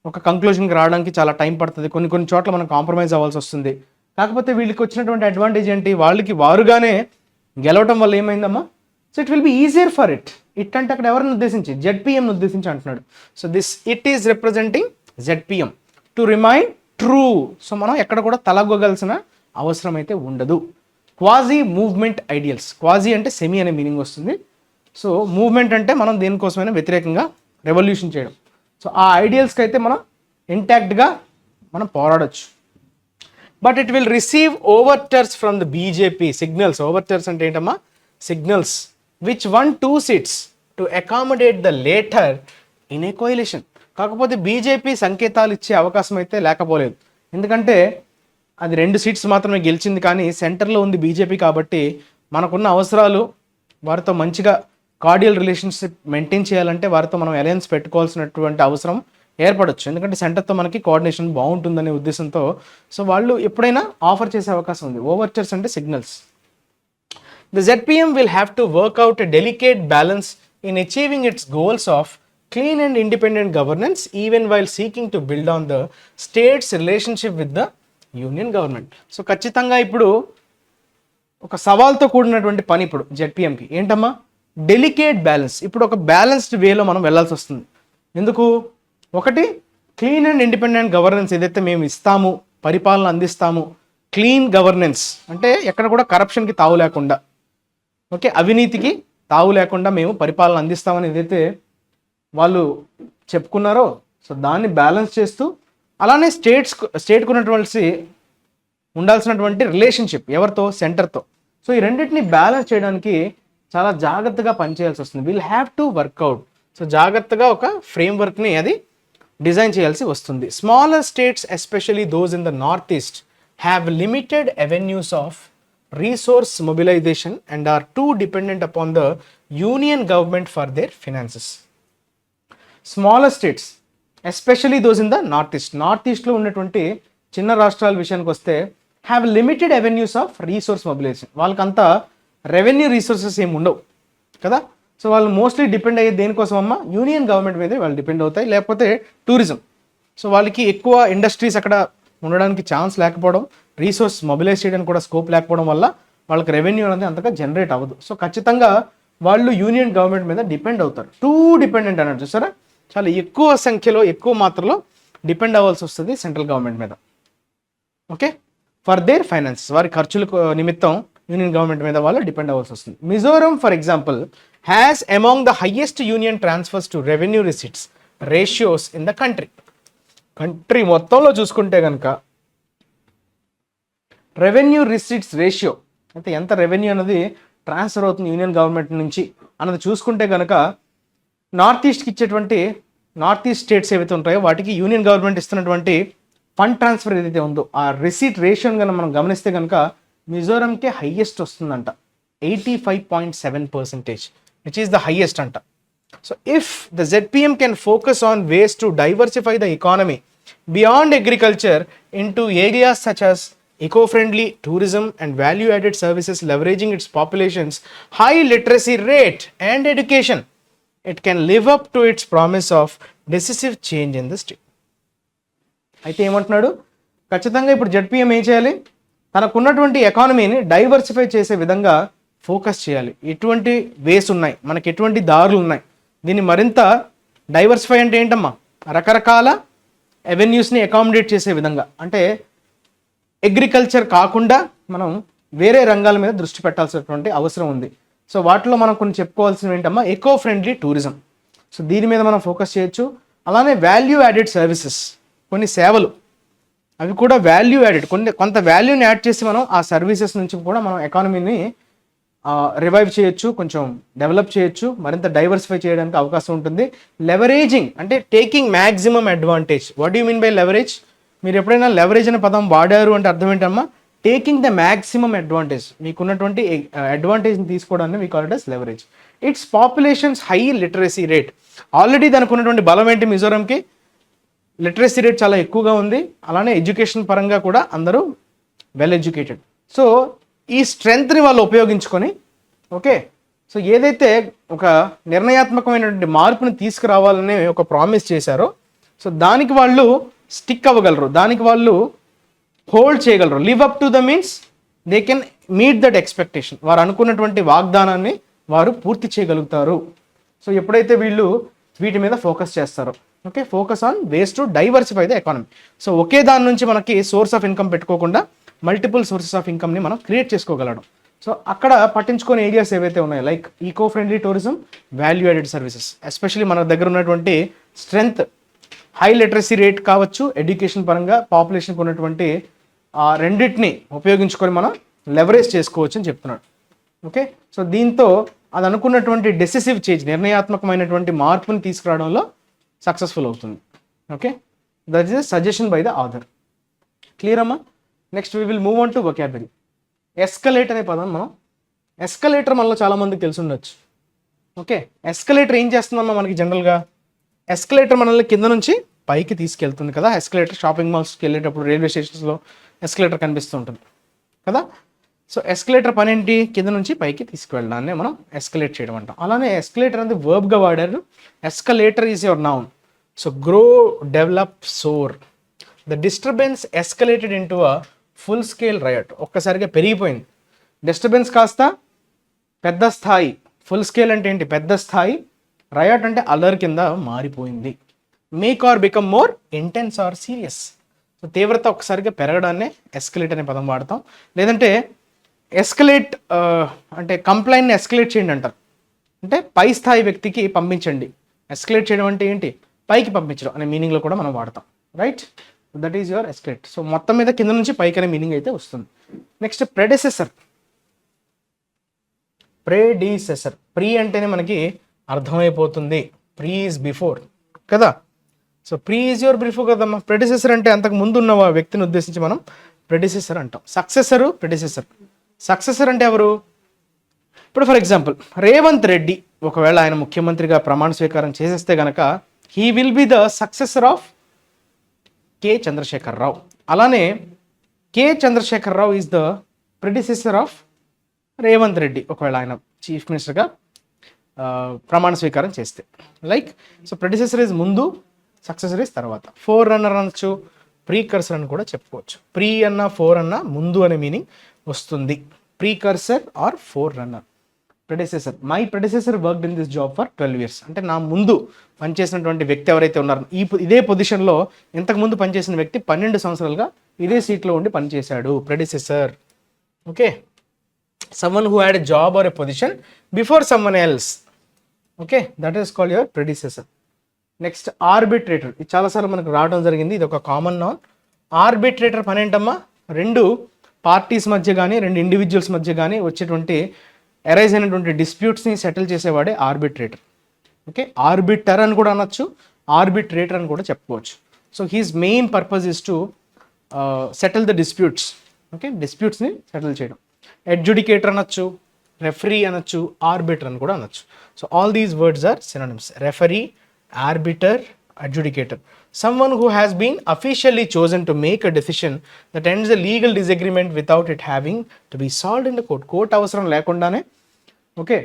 ఒక కంక్లూజన్కి రావడానికి చాలా టైం పడుతుంది. కొన్ని చోట్ల మనం కాంప్రమైజ్ అవ్వాల్సి వస్తుంది. కాకపోతే వీళ్ళకి వచ్చినటువంటి అడ్వాంటేజ్ ఏంటి, వాళ్ళకి వారుగానే గెలవటం వల్ల ఏమైందమ్మా, so it will be easier for it. It అంటే అక్కడ ఎవరిని ఉద్దేశించి, జెడ్పీఎంని ఉద్దేశించి అంటున్నాడు. So this it is representing ZPM to remain true. So మనం ఎక్కడ కూడా తలగొగలసిన అవసరం అయితే ఉండదు. Quasi movement ideals. క్వాజీ అంటే సెమీ అనే మీనింగ్ వస్తుంది. సో మూవ్మెంట్ అంటే మనం దేనికోసమైనా వ్యతిరేకంగా రెవల్యూషన్ చేయడం. సో ఆ ఐడియల్స్కి అయితే మనం ఇంటాక్ట్గా మనం పోరాడొచ్చు. But it will receive overtures from the BJP signals. Overtures అంటే ఏంటమ్మా, signals which one 2 seats to accommodate the latter in a coalition. కాకపోతే బీజేపీ సంకేతాలు ఇచ్చే అవకాశం అయితే లేకపోలేదు. ఎందుకంటే అది 2 seats మాత్రమే గెలిచింది, కానీ సెంటర్లో ఉంది బీజేపీ. కాబట్టి మనకున్న అవసరాలు, వారితో మంచిగా కార్డియల్ రిలేషన్షిప్ మెయింటైన్ చేయాలంటే వారితో మనం అలయన్స్ పెట్టుకోవాల్సినటువంటి అవసరం ఏర్పడవచ్చు. ఎందుకంటే సెంటర్తో మనకి కోఆర్డినేషన్ బాగుంటుందనే ఉద్దేశంతో సో వాళ్ళు ఎప్పుడైనా ఆఫర్ చేసే అవకాశం ఉంది. ఓవర్చర్స్ అంటే signals. The ZPM will have to work out a delicate balance in achieving its goals of clean and independent governance even while seeking to build on the state's relationship with the union government. So ఖచ్చితంగా ఇప్పుడు ఒక సవాల్తో కూడినటువంటి పని ఇప్పుడు జెడ్పీఎంకి ఏంటమ్మా, delicate balance. ఇప్పుడు ఒక balanced వేలో మనం వెళ్ళాల్సి వస్తుంది. ఎందుకు? ఒకటి, క్లీన్ అండ్ ఇండిపెండెంట్ గవర్నెన్స్ ఏదైతే మేము ఇస్తాము, పరిపాలన అందిస్తాము, క్లీన్ గవర్నెన్స్ అంటే ఎక్కడ కూడా కరప్షన్కి తావు లేకుండా, ఓకే, అవినీతికి తావు లేకుండా మేము పరిపాలన అందిస్తామని ఏదైతే వాళ్ళు చెప్పుకున్నారో, సో దాన్ని బ్యాలెన్స్ చేస్తూ, అలానే స్టేట్కు ఉన్నటువంటి ఉండాల్సినటువంటి రిలేషన్షిప్ ఎవరితో, సెంటర్తో. సో ఈ రెండింటిని బ్యాలెన్స్ చేయడానికి చాలా జాగ్రత్తగా పనిచేయాల్సి వస్తుంది. Will have to work out. So జాగ్రత్తగా ఒక ఫ్రేమ్వర్క్ని అది డిజైన్ చేయాల్సి వస్తుంది. Smaller states especially those in the north east have limited avenues of resource mobilization and are too dependent upon the union government for their finances. Smaller states, especially those in the northeast, లో ఉన్నటువంటి చిన్న రాష్ట్రాల విషయానికి వస్తే have limited avenues of resource mobilisation. వాళ్ళకంతా revenue resources ఏమి ఉండవు కదా. సో వాళ్ళు మోస్ట్లీ డిపెండ్ అయ్యే దేనికోసం అమ్మా, యూనియన్ గవర్నమెంట్ మీదే వాళ్ళు డిపెండ్ అవుతాయి, లేకపోతే టూరిజం. సో వాళ్ళకి ఎక్కువ ఇండస్ట్రీస్ అక్కడ ఉండడానికి ఛాన్స్ లేకపోవడం, రీసోర్స్ మొబిలైజ్ చేయడానికి కూడా స్కోప్ లేకపోవడం వల్ల వాళ్ళకి రెవెన్యూ అనేది అంతగా జనరేట్ అవ్వదు. సో ఖచ్చితంగా వాళ్ళు యూనియన్ గవర్నమెంట్ మీద డిపెండ్ అవుతారు. టూ డిపెండెంట్ అన్నట్టు చూసారా, చాలా ఎక్కువ సంఖ్యలో ఎక్కువ మాత్రలో డిపెండ్ అవ్వాల్సి వస్తుంది సెంట్రల్ గవర్నమెంట్ మీద, ఓకే, ఫర్ దేర్ ఫైనాన్స్. వారి ఖర్చుల నిమిత్తం యూనియన్ గవర్నమెంట్ మీద వాళ్ళు డిపెండ్ అవ్వాల్సి వస్తుంది. Mizoram for example has among the highest union transfers to revenue receipts ratios in the country మొత్తంలో చూసుకుంటే కనుక రెవెన్యూ రిసిట్స్ రేషియో అయితే ఎంత రెవెన్యూ అనేది ట్రాన్స్ఫర్ అవుతుంది యూనియన్ గవర్నమెంట్ నుంచి అన్నది చూసుకుంటే కనుక నార్త్ ఈస్ట్కి ఇచ్చేటువంటి నార్త్ ఈస్ట్ స్టేట్స్ ఏవైతే ఉంటాయో వాటికి యూనియన్ గవర్నమెంట్ ఇస్తున్నటువంటి ఫండ్ ట్రాన్స్ఫర్ ఏదైతే ఉందో ఆ రిసీట్ రేషియోని కనుక మనం గమనిస్తే కనుక మిజోరంకే హైయెస్ట్ వస్తుందంట, 85.7%, విచ్ ఈస్ ద హైయెస్ట్ అంట. So if the ZPM can focus on ways to diversify the economy beyond agriculture into areas such as eco-friendly tourism and value-added services leveraging its population's high literacy rate and education, it can live up to its promise of decisive change in the state. అయితే ఏమంటున్నాడు, ఖచ్చితంగా ఇప్పుడు ZPM ఏం చేయాలి, తనకున్నటువంటి ఎకానమీని diversify చేసే విధంగా focus చేయాలి. ఎటువంటి వేస్ ఉన్నాయి, మనకి ఎటువంటి దారులు ఉన్నాయి, దీన్ని మరింత డైవర్సిఫై అంటే ఏంటమ్మా, రకరకాల అవెన్యూస్ని అకామిడేట్ చేసే విధంగా. అంటే అగ్రికల్చర్ కాకుండా మనం వేరే రంగాల మీద దృష్టి పెట్టాల్సినటువంటి అవసరం ఉంది. సో వాటిలో మనం కొన్ని చెప్పుకోవాల్సినవి ఏంటమ్మా, ఎకో ఫ్రెండ్లీ టూరిజం. సో దీని మీద మనం ఫోకస్ చేయొచ్చు. అలానే వాల్యూ యాడెడ్ సర్వీసెస్, కొన్ని సేవలు అవి కూడా వాల్యూ యాడెడ్, కొంత వాల్యూని యాడ్ చేసి మనం ఆ సర్వీసెస్ నుంచి కూడా మనం ఎకానమీని రివైవ్ చేయొచ్చు, కొంచెం డెవలప్ చేయొచ్చు, మరింత డైవర్సిఫై చేయడానికి అవకాశం ఉంటుంది. లెవరేజింగ్ అంటే taking maximum advantage. What you mean by leverage? మీరు ఎప్పుడైనా లెవరేజ్ అనే పదం వాడారు అంటే అర్థం ఏంటమ్మా, టేకింగ్ ద మ్యాక్సిమం అడ్వాంటేజ్, మీకున్నటువంటి అడ్వాంటేజ్ని తీసుకోవడాన్ని we call it as leverage. It's populations high literacy rate. Already దానికి ఉన్నటువంటి బలం ఏంటి, మిజోరంకి లిటరసీ రేట్ చాలా ఎక్కువగా ఉంది. అలానే ఎడ్యుకేషన్ పరంగా కూడా అందరూ వెల్ ఎడ్యుకేటెడ్. సో ఈ స్ట్రెంగ్త్ని వాళ్ళు ఉపయోగించుకొని, ఓకే, సో ఏదైతే ఒక నిర్ణయాత్మకమైనటువంటి మార్పుని తీసుకురావాలని ఒక ప్రామిస్ చేశారో, సో దానికి వాళ్ళు స్టిక్ అవ్వగలరు, దానికి వాళ్ళు హోల్డ్ చేయగలరు. Live up to the means they can meet that expectation. వారు అనుకున్నటువంటి వాగ్దానాన్ని వారు పూర్తి చేయగలుగుతారు. సో ఎప్పుడైతే వీళ్ళు వీటి మీద ఫోకస్ చేస్తారో, okay, focus on ways to diversify the economy. So ఒకే దాని నుంచి మనకి సోర్స్ ఆఫ్ ఇన్కమ్ పెట్టుకోకుండా మల్టిపుల్ సోర్సెస్ ఆఫ్ ఇన్కమ్ని మనం క్రియేట్ చేసుకోగలడం. సో అక్కడ పట్టించుకునే ఏరియాస్ ఏవైతే ఉన్నాయో, like eco friendly tourism, value added services, especially మన దగ్గర ఉన్నటువంటి స్ట్రెంగ్త్, హై లిటరసీ రేట్ కావచ్చు, ఎడ్యుకేషన్ పరంగా పాపులేషన్కి ఉన్నటువంటి రెండింటిని ఉపయోగించుకొని మనం లెవరేజ్ చేసుకోవచ్చు అని చెప్తున్నాడు. ఓకే, సో దీంతో అది అనుకున్నటువంటి డెసిసివ్ చేంజ్, నిర్ణయాత్మకమైనటువంటి మార్పుని తీసుకురావడంలో సక్సెస్ఫుల్ అవుతుంది. Okay, that is suggestion by the author. Clear అమ్మా? Next we will move on to vocabulary. Escalate అనే పదం మనం, ఎస్కలేటర్ మనలో చాలామందికి తెలిసి ఉండొచ్చు. ఓకే, ఎస్కలేటర్ ఏం చేస్తుందమ్మా మనకి జనరల్గా? ఎస్కలేటర్ మనల్ని కింద నుంచి పైకి తీసుకెళ్తుంది కదా. ఎస్కలేటర్ షాపింగ్ మాల్స్కి వెళ్ళేటప్పుడు, రైల్వే స్టేషన్స్లో ఎస్కలేటర్ కనిపిస్తూ ఉంటుంది కదా. సో ఎస్కలేటర్ పని ఏంటి? కింద నుంచి పైకి తీసుకువెళ్ళడాన్ని మనం ఎస్కలేట్ చేయడం అంటాం. అలానే ఎస్కలేటర్ అనేది వర్బ్గా వాడారు. Escalator is your noun. So grow, develop, soar. The disturbance escalated into a full scale right. ఒక్కసారిగా పెరిగిపోయింది. డిస్టర్బెన్స్ కాస్త పెద్ద స్థాయి, ఫుల్ స్కేల్ అంటే ఏంటి పెద్ద స్థాయి, రయాట్ అంటే అలర్ కింద మారిపోయింది. Make or become more intense or serious. So తీవ్రత ఒకసారిగా పెరగడాన్నే ఎస్కలేట్ అనే పదం వాడతాం. లేదంటే ఎస్కలేట్ అంటే కంప్లైంట్ని ఎస్కలేట్ చేయండి అంటారు, అంటే పై స్థాయి వ్యక్తికి పంపించండి. ఎస్కలేట్ చేయడం అంటే ఏంటి, పైకి పంపించడం అనే మీనింగ్లో కూడా మనం వాడతాం, right. That is your escalate. So మొత్తం మీద కింద నుంచి పైకి అనే మీనింగ్ అయితే వస్తుంది. Next predecessor. ప్రెడీసెసర్, ప్రీ అంటేనే మనకి అర్థమైపోతుంది, ప్రీ ఈజ్ బిఫోర్ కదా. So pre is your before కదమ్మా. ప్రెడిసెసర్ అంటే అంతకు ముందు ఉన్న వ్యక్తిని ఉద్దేశించి మనం ప్రెడిసెసర్ అంటాం. సక్సెసరు, ప్రెడిసెసర్. సక్సెసర్ అంటే ఎవరు? ఇప్పుడు ఫర్ ఎగ్జాంపుల్ రేవంత్ రెడ్డి ఒకవేళ ఆయన ముఖ్యమంత్రిగా ప్రమాణ స్వీకారం చేసేస్తే గనక he will be the successor of K Chandrashekar Rao. అలానే K Chandrashekar Rao is the predecessor of Revanth Reddy ఒకవేళ ఆయన చీఫ్ మినిస్టర్గా ప్రమాణ స్వీకారం చేస్తే. లైక్ సో ప్రెడిసెసర్ ఇస్ ముందు, సక్సెసర్ ఇస్ తర్వాత. ఫోర్ రన్నర్ అనొచ్చు, ప్రీకర్సర్ అని కూడా చెప్పుకోవచ్చు. ప్రీ అన్న ఫోర్ అన్న ముందు అనే మీనింగ్ వస్తుంది. Precursor or forerunner. Predecessor, my predecessor worked in this job for 12 years. అంటే నా ముందు పనిచేసినటువంటి వ్యక్తి ఎవరైతే ఉన్నారో ఇదే పొజిషన్లో ఇంతకు ముందు పనిచేసిన వ్యక్తి 12 సంవత్సరాలుగా ఇదే సీట్లో ఉండి పనిచేశాడు, predecessor. Okay, someone who had a job or a position before someone else. Okay, that is called your predecessor. Next, arbitrator. ఇది చాలాసార్లు మనకు రావడం జరిగింది, ఇది ఒక కామన్ నౌన్. ఆర్బిట్రేటర్ పని ఏంటమ్మా, రెండు పార్టీస్ మధ్య కానీ రెండు ఇండివిజువల్స్ మధ్య కానీ వచ్చేటువంటి అరైజ్ అయినటువంటి డిస్ప్యూట్స్ని సెటిల్ చేసేవాడే ఆర్బిట్రేటర్. ఓకే, ఆర్బిటర్ అని కూడా అనొచ్చు, ఆర్బిట్రేటర్ అని కూడా చెప్పుకోవచ్చు. So he's main purpose is to settle the disputes. Okay, డిస్ప్యూట్స్ని సెటిల్ చేయడం. అడ్జుడికేటర్ అనొచ్చు, రెఫరీ అనొచ్చు, ఆర్బిటర్ అని కూడా అనొచ్చు. So all these words are synonyms. Referee, arbiter, adjudicator. Someone who has been officially chosen to make a decision that ends a legal disagreement without it having to be solved in the court. Court అవసరం లేకుండానే okay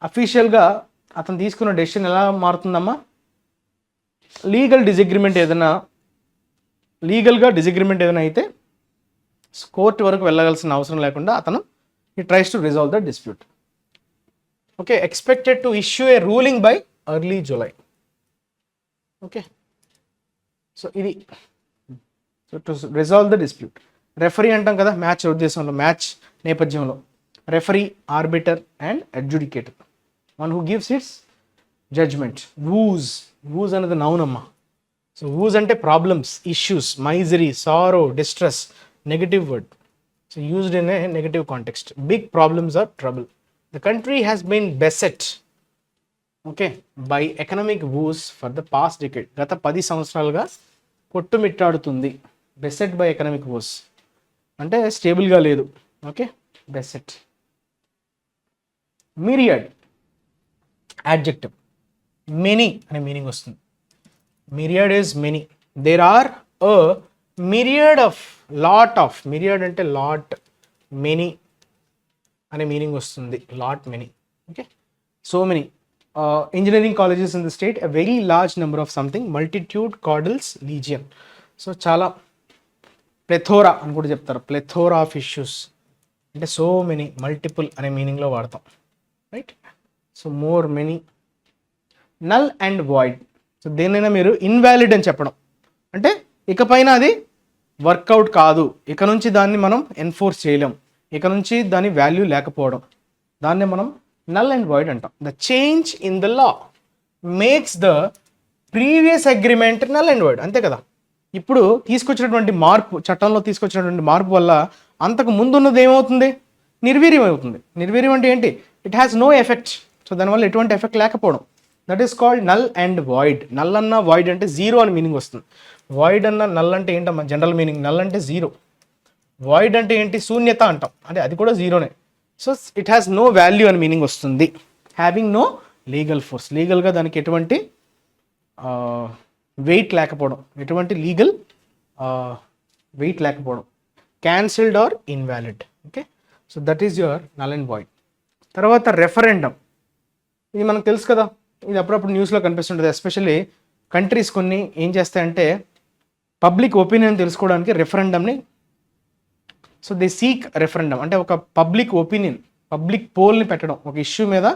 అఫీషియల్గా అతను తీసుకున్న decision ఎలా మారుతుందమ్మా, లీగల్గా disagreement ఏదైనా అయితే court వరకు వెళ్ళాల్సిన అవసరం లేకుండా అతను he tries to resolve the dispute. Okay, expected to issue a ruling by early July. Okay, so ఇది to resolve the dispute. Referee అంటాం కదా మ్యాచ్ ఉద్దేశంలో, మ్యాచ్ నేపథ్యంలో. Referee, arbiter and adjudicator, one who gives its judgement. Woes అనేది noun అమ్మా. So woes అంటే problems, issues, misery, sorrow, distress, negative word. So used in a negative context. Big problems or trouble. The country has been beset, okay, by economic woes for the past decade. గత 10 సంవత్సరాలుగా కొట్టుమిట్టాడుతుంది. Beset by economic woes అంటే స్టేబుల్గా లేదు. Okay, beset. Myriad, adjective. Many అనే meaning వస్తుంది. Myriad is many. There are a myriad of, lot of, myriad అంటే lot, many అనే మీనింగ్ వస్తుంది, lot, many. Okay, so many engineering colleges in the state, a very large number of something, multitude, కార్డల్స్, legion. So చాలా, plethora అని కూడా చెప్తారు, plethora of issues అంటే so many, multiple అనే మీనింగ్లో వాడతాం, right. So more, many. Null and void. So దేనైనా మీరు ఇన్వాలిడ్ అని చెప్పడం అంటే ఇకపైన అది వర్కౌట్ కాదు, ఇక నుంచి దాన్ని మనం ఎన్ఫోర్స్ చేయలేం, ఇక నుంచి దాని వాల్యూ లేకపోవడం, దాన్నే మనం నల్ అండ్ వాయిడ్ అంటాం. The change in the law makes the previous agreement null and void. అంతే కదా, ఇప్పుడు తీసుకొచ్చినటువంటి మార్పు, చట్టంలో తీసుకొచ్చినటువంటి మార్పు వల్ల అంతకు ముందున్నది ఏమవుతుంది, నిర్వీర్యం అవుతుంది. నిర్వీర్యం అంటే ఏంటి, it has no effect. So దానివల్ల ఎటువంటి ఎఫెక్ట్ లేకపోవడం, that is called null and void. Null అన్న వాయిడ్ అంటే జీరో అని మీనింగ్ వస్తుంది. వాయిడ్ అన్న నల్ అంటే ఏంటమ్మా జనరల్ మీనింగ్, నల్ అంటే జీరో, వాయిడ్ అంటే ఏంటి, శూన్యత అంటాం, అంటే అది కూడా జీరోనే. So it has no value అని మీనింగ్ వస్తుంది. హ్యావింగ్ నో లీగల్ ఫోర్స్, లీగల్గా దానికి ఎటువంటి వెయిట్ లేకపోవడం, ఎటువంటి లీగల్ వెయిట్ లేకపోవడం. Cancelled or invalid. Okay, so that is your null and void. తర్వాత రెఫరెండం, ఇది మనకు తెలుసు కదా, ఇది అప్పుడప్పుడు న్యూస్లో కనిపిస్తుంటుంది. ఎస్పెషల్లీ కంట్రీస్ కొన్ని ఏం చేస్తాయంటే పబ్లిక్ ఒపీనియన్ తెలుసుకోవడానికి రెఫరెండమ్ని సో దే సీక్ రెఫరెండం అంటే ఒక పబ్లిక్ ఒపీనియన్, పబ్లిక్ పోల్ని పెట్టడం, ఒక ఇష్యూ మీద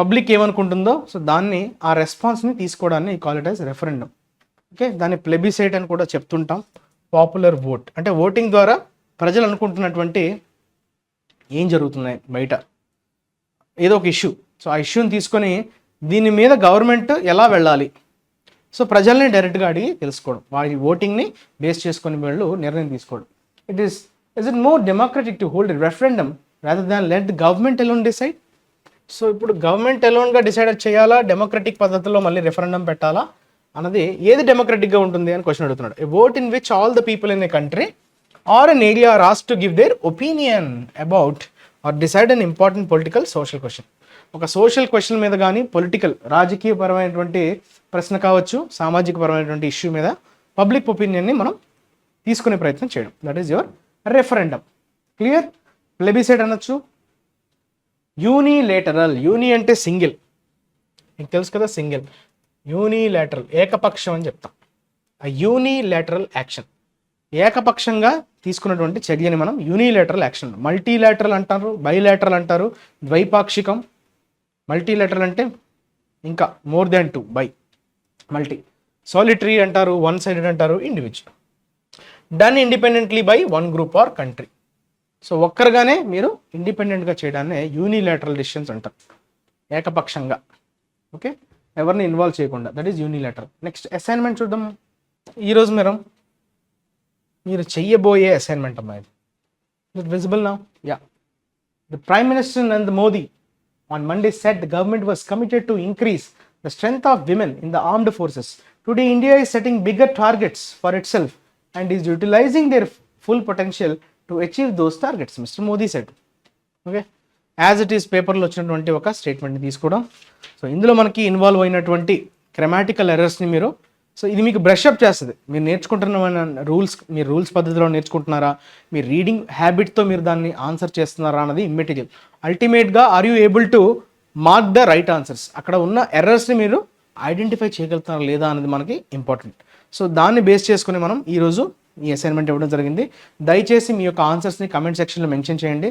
పబ్లిక్ ఏమనుకుంటుందో సో దాన్ని ఆ రెస్పాన్స్ని తీసుకోవడాన్ని ఈ call it as referendum. Okay, దాన్ని ప్లెబిసైట్ అని కూడా చెప్తుంటాం. పాపులర్ ఓట్ అంటే ఓటింగ్ ద్వారా ప్రజలు అనుకుంటున్నటువంటి ఏం జరుగుతున్నాయి బయట ఏదో ఒక ఇష్యూ, సో ఆ ఇష్యూని తీసుకొని దీని మీద గవర్నమెంట్ ఎలా వెళ్ళాలి, సో ప్రజల్ని డైరెక్ట్గా అడిగి తెలుసుకోవడం, వారి ఓటింగ్ని బేస్ చేసుకొని వీళ్ళు నిర్ణయం తీసుకోవడం. Is it more democratic to hold referendum rather than let government alone decide? So ఇప్పుడు గవర్నమెంట్ అలోన్గా డిసైడ్ చేయాలా, డెమోక్రటిక్ పద్ధతిలో మళ్ళీ రెఫరెండం పెట్టాలా అన్నది ఏది డెమోక్రటిక్గా ఉంటుంది అని క్వశ్చన్ అడుగుతున్నాడు. A vote in which all the people in a country or an area are asked to give their opinion about or decide an important political social question. ఒక సోషల్ క్వశ్చన్ మీద కానీ political రాజకీయపరమైనటువంటి ప్రశ్న కావచ్చు, సామాజికపరమైనటువంటి issue మీద public ఒపీనియన్ని మనం తీసుకునే ప్రయత్నం చేయడం, that is your referendum. Clear? Plebiscite అనొచ్చు. యూనిలేటరల్, యూని అంటే సింగిల్, మీకు తెలుసు కదా సింగిల్. యూనిలేటరల్ ఏకపక్షం అని చెప్తాం. ఆ యూనిలేటరల్ యాక్షన్ ఏకపక్షంగా తీసుకున్నటువంటి చర్యని మనం యూనిలేటరల్ యాక్షన్. మల్టీలేటరల్ అంటారు, బైలేటరల్ అంటారు, ద్వైపాక్షికం. మల్టీలేటరల్ అంటే ఇంకా more than two, bi multi. Solitary అంటారు, వన్ సైడెడ్ అంటారు, individual. Done independently by one group or country. So ఒక్కరుగానే మీరు ఇండిపెండెంట్గా చేయడాన్ని యూనిలేటరల్ డిసిషన్స్ అంటారు, ఏకపక్షంగా. ఓకే, ఎవరిని ఇన్వాల్వ్ చేయకుండా, that is unilateral. Next assignment చూద్దాం. ఈరోజు మీరు చెయ్యబోయే అసైన్మెంట్ అమ్మా ఇది. It visible now? Yeah. The prime minister Narendra Modi on Monday said the government was committed to increase the strength of women in the armed forces. Today, India is setting bigger targets for itself and is utilizing their full potential to achieve those targets, Mr. Modi said. Okay, as it is పేపర్లో వచ్చినటువంటి ఒక స్టేట్మెంట్ని తీసుకోవడం. So ఇందులో మనకి involve అయినటువంటి grammatical ఎర్రర్స్ని మీరు, so ఇది మీకు బ్రష్ అప్ చేస్తుంది. మీరు నేర్చుకుంటున్న మీరు రూల్స్ పద్ధతిలో నేర్చుకుంటున్నారా, మీ రీడింగ్ హ్యాబిట్తో మీరు దాన్ని ఆన్సర్ చేస్తున్నారా అన్నది ఇమ్మెటీరియల్. అల్టిమేట్గా are you able to mark the right answers, అక్కడ ఉన్న ఎర్రర్స్ని మీరు ఐడెంటిఫై చేయగలుగుతున్నారా లేదా అనేది మనకి ఇంపార్టెంట్. సో దాన్ని బేస్ చేసుకుని మనం ఈరోజు ఈ అసైన్మెంట్ ఇవ్వడం జరిగింది. దయచేసి మీ యొక్క ఆన్సర్స్ని కమెంట్ సెక్షన్లో మెన్షన్ చేయండి.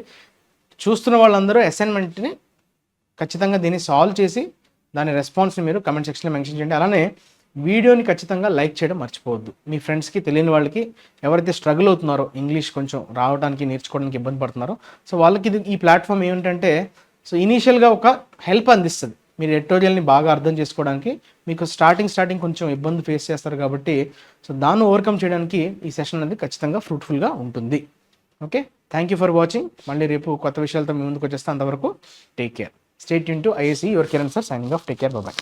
చూస్తున్న వాళ్ళందరూ అసైన్మెంట్ని ఖచ్చితంగా దీన్ని సాల్వ్ చేసి దాని రెస్పాన్స్ని మీరు కమెంట్ సెక్షన్లో మెన్షన్ చేయండి. అలానే వీడియోని ఖచ్చితంగా లైక్ చేయడం మర్చిపోవద్దు. మీ ఫ్రెండ్స్కి, తెలియని వాళ్ళకి, ఎవరైతే స్ట్రగుల్ అవుతున్నారో ఇంగ్లీష్ కొంచెం రావడానికి నేర్చుకోవడానికి ఇబ్బంది పడుతున్నారో, సో వాళ్ళకి ఇది ఈ ప్లాట్ఫామ్ ఏమిటంటే సో ఇనీషియల్గా ఒక హెల్ప్ అందిస్తుంది. మీరు ఎడిటోరియల్ని బాగా అర్థం చేసుకోవడానికి మీకు స్టార్టింగ్ కొంచెం ఇబ్బంది ఫేస్ చేస్తారు కాబట్టి సో దాన్ని ఓవర్కమ్ చేయడానికి ఈ సెషన్ అనేది ఖచ్చితంగా ఫ్రూట్ఫుల్గా ఉంటుంది. Okay, thank you for watching. మళ్ళీ రేపు కొత్త విషయాలతో మీ ముందుకు వచ్చేస్తే అంతవరకు take care. Stay tune to IACE, your Kiran sir signing off. Take care, bye.